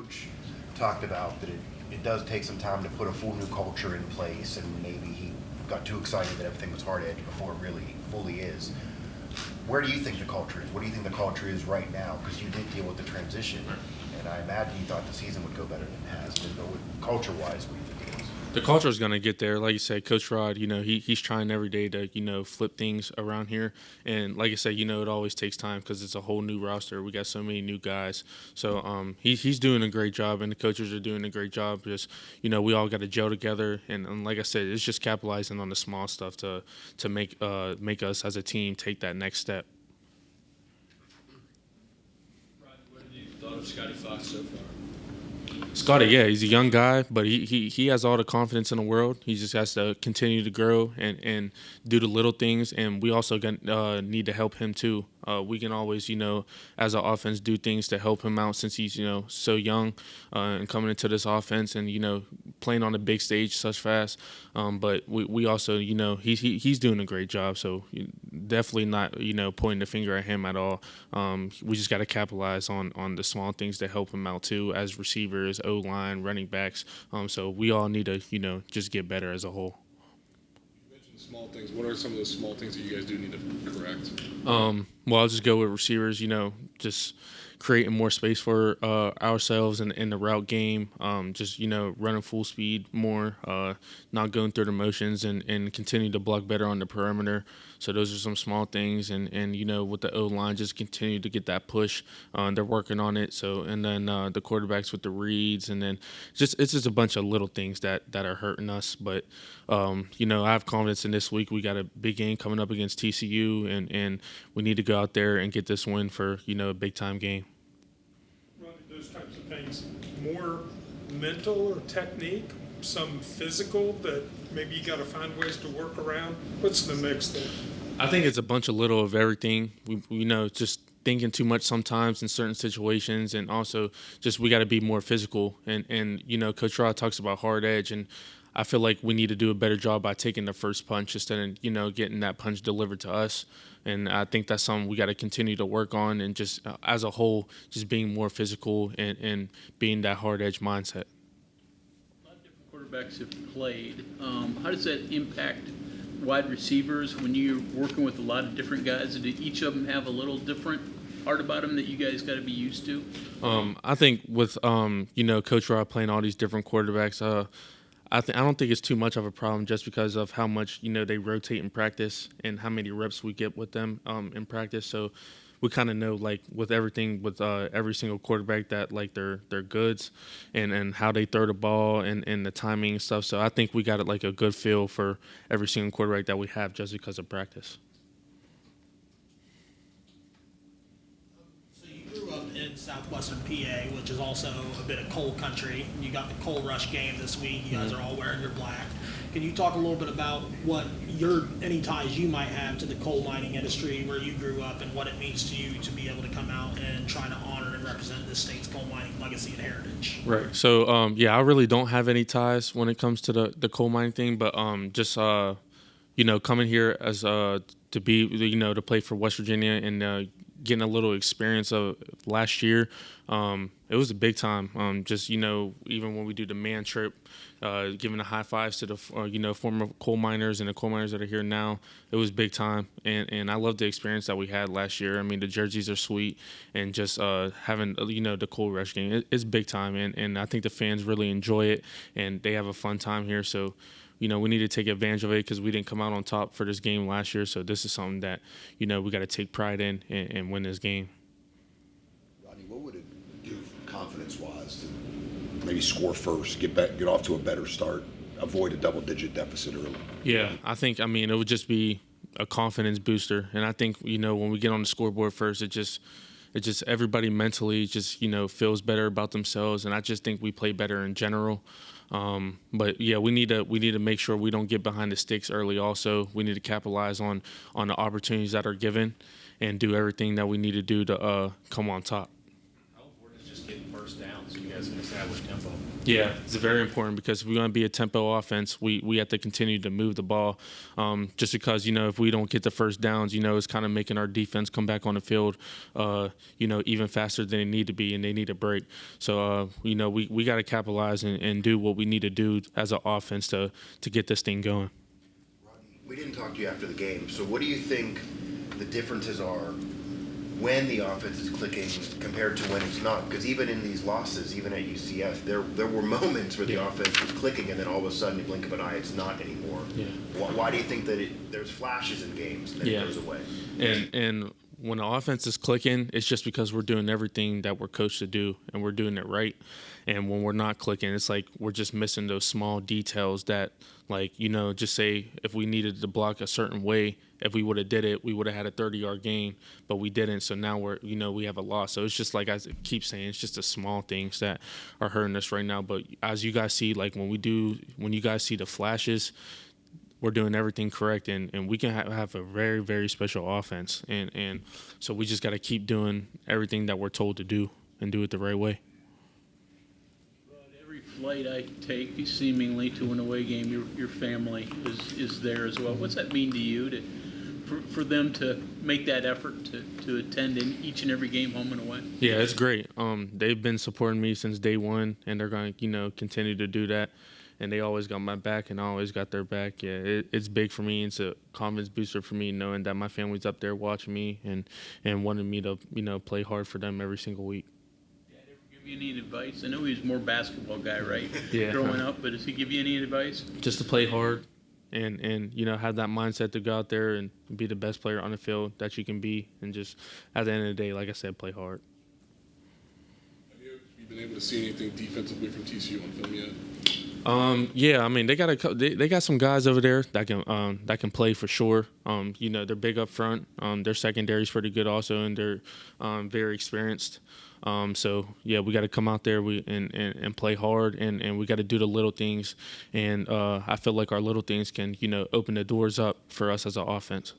coach talked about that it does take some time to put a full new culture in place, and maybe he got too excited that everything was hard edge before it really fully is. Where do you think the culture is? What do you think the culture is right now? Because you did deal with the transition, and I imagine you thought the season would go better than it has. But culture-wise, what do you think it is? The culture is going to get there. Like you said, Coach Rod, he's trying every day to, flip things around here. And like I said, it always takes time because it's a whole new roster. We got so many new guys. So he's doing a great job, and the coaches are doing a great job. Just, we all got to gel together. And like I said, it's just capitalizing on the small stuff to make us as a team take that next step. Rodney, what have you thought of Scotty Fox so far? Scotty, yeah, he's a young guy, but he has all the confidence in the world. He just has to continue to grow and do the little things, and we also need to help him too. We can always, as an offense, do things to help him out since he's, so young and coming into this offense and, playing on the big stage such fast. But we also, he's doing a great job. So definitely not, pointing the finger at him at all. We just got to capitalize on the small things that help him out too, as receivers, O-line, running backs. So we all need to, just get better as a whole. Small things. What are some of those small things that you guys do need to correct? Well, I'll just go with receivers, just creating more space for ourselves in the route game, just, running full speed more, not going through the motions and continue to block better on the perimeter. So those are some small things. And with the O-line, just continue to get that push. They're working on it. So, and then the quarterbacks with the reads, and then it's just a bunch of little things that are hurting us. But, I have confidence in this week. We got a big game coming up against TCU, and we need to go out there and get this win for, a big-time game. Rodney, those types of things, more mental or technique, some physical that maybe you got to find ways to work around? What's the mix there? I think it's a bunch of little of everything. We just thinking too much sometimes in certain situations, and also just we got to be more physical. And Coach Rod talks about hard edge, and I feel like we need to do a better job by taking the first punch instead of, getting that punch delivered to us. And I think that's something we got to continue to work on, and just as a whole, just being more physical and being that hard edge mindset. A lot of different quarterbacks have played. How does that impact wide receivers when you're working with a lot of different guys? Do each of them have a little different part about them that you guys got to be used to? I think with Coach Rod playing all these different quarterbacks, I don't think it's too much of a problem just because of how much they rotate in practice and how many reps we get with them in practice. So we kind of know, like, with everything with every single quarterback, that like their goods and how they throw the ball and the timing and stuff. So I think we got like a good feel for every single quarterback that we have just because of practice. In southwestern PA, which is also a bit of coal country. You got the coal rush game this week. You guys are all wearing your black. Can you talk a little bit about what any ties you might have to the coal mining industry, where you grew up, and what it means to you to be able to come out and try to honor and represent the state's coal mining legacy and heritage? Right. So I really don't have any ties when it comes to the coal mining thing, but just coming here as to be to play for West Virginia and getting a little experience of last year. It was a big time. Just, even when we do the man trip, giving the high fives to the, former coal miners and the coal miners that are here now, it was big time. And I love the experience that we had last year. I mean, the jerseys are sweet, and just having, the coal rush game, it's big time. And I think the fans really enjoy it, and they have a fun time here. So, we need to take advantage of it because we didn't come out on top for this game last year. So this is something that, we got to take pride in and win this game. Rodney, what would it do confidence-wise to maybe score first, get off to a better start, avoid a double-digit deficit early? Yeah, I think, it would just be a confidence booster. And I think, when we get on the scoreboard first, it just everybody mentally just, feels better about themselves. And I just think we play better in general. But yeah, we need to make sure we don't get behind the sticks early. Also, we need to capitalize on the opportunities that are given and do everything that we need to do to come on top. How important is just getting first first down, so you guys can establish tempo. Yeah, it's very important because if we want to be a tempo offense, we have to continue to move the ball. Just because, if we don't get the first downs, it's kind of making our defense come back on the field, even faster than they need to be, and they need a break. So, we got to capitalize and do what we need to do as an offense to get this thing going. We didn't talk to you after the game, so what do you think the differences are when the offense is clicking compared to when it's not? Because even in these losses, even at UCF, there were moments where the offense was clicking, and then all of a sudden, you blink of an eye, it's not anymore. Yeah. Why do you think that there's flashes in games and then it goes away? And when the offense is clicking, it's just because we're doing everything that we're coached to do, and we're doing it right. And when we're not clicking, it's like we're just missing those small details that, just say if we needed to block a certain way, if we would have did it, we would have had a 30-yard gain, but we didn't. So now we have a loss. So it's just like I keep saying, it's just the small things that are hurting us right now. But as you guys see, when you guys see the flashes, we're doing everything correct, and we can have a very, very special offense. And so we just got to keep doing everything that we're told to do and do it the right way. Every flight I take, seemingly to an away game, your family is there as well. What's that mean to you for them to make that effort to attend in each and every game, home and away? Yeah, it's great. They've been supporting me since day one, and they're going to continue to do that. And they always got my back, and I always got their back. Yeah, it's big for me. It's a confidence booster for me, knowing that my family's up there watching me and wanting me to play hard for them every single week. Dad ever give you any advice? I know he was more basketball guy, right? Yeah. Growing up, but does he give you any advice? Just to play hard, and have that mindset to go out there and be the best player on the field that you can be, and just at the end of the day, like I said, play hard. Have you been able to see anything defensively from TCU on film yet? Yeah, I mean they got some guys over there that can play for sure. They're big up front. Their secondary's pretty good also, and they're very experienced. So yeah, we got to come out there and play hard, and we got to do the little things. And I feel like our little things can open the doors up for us as an offense.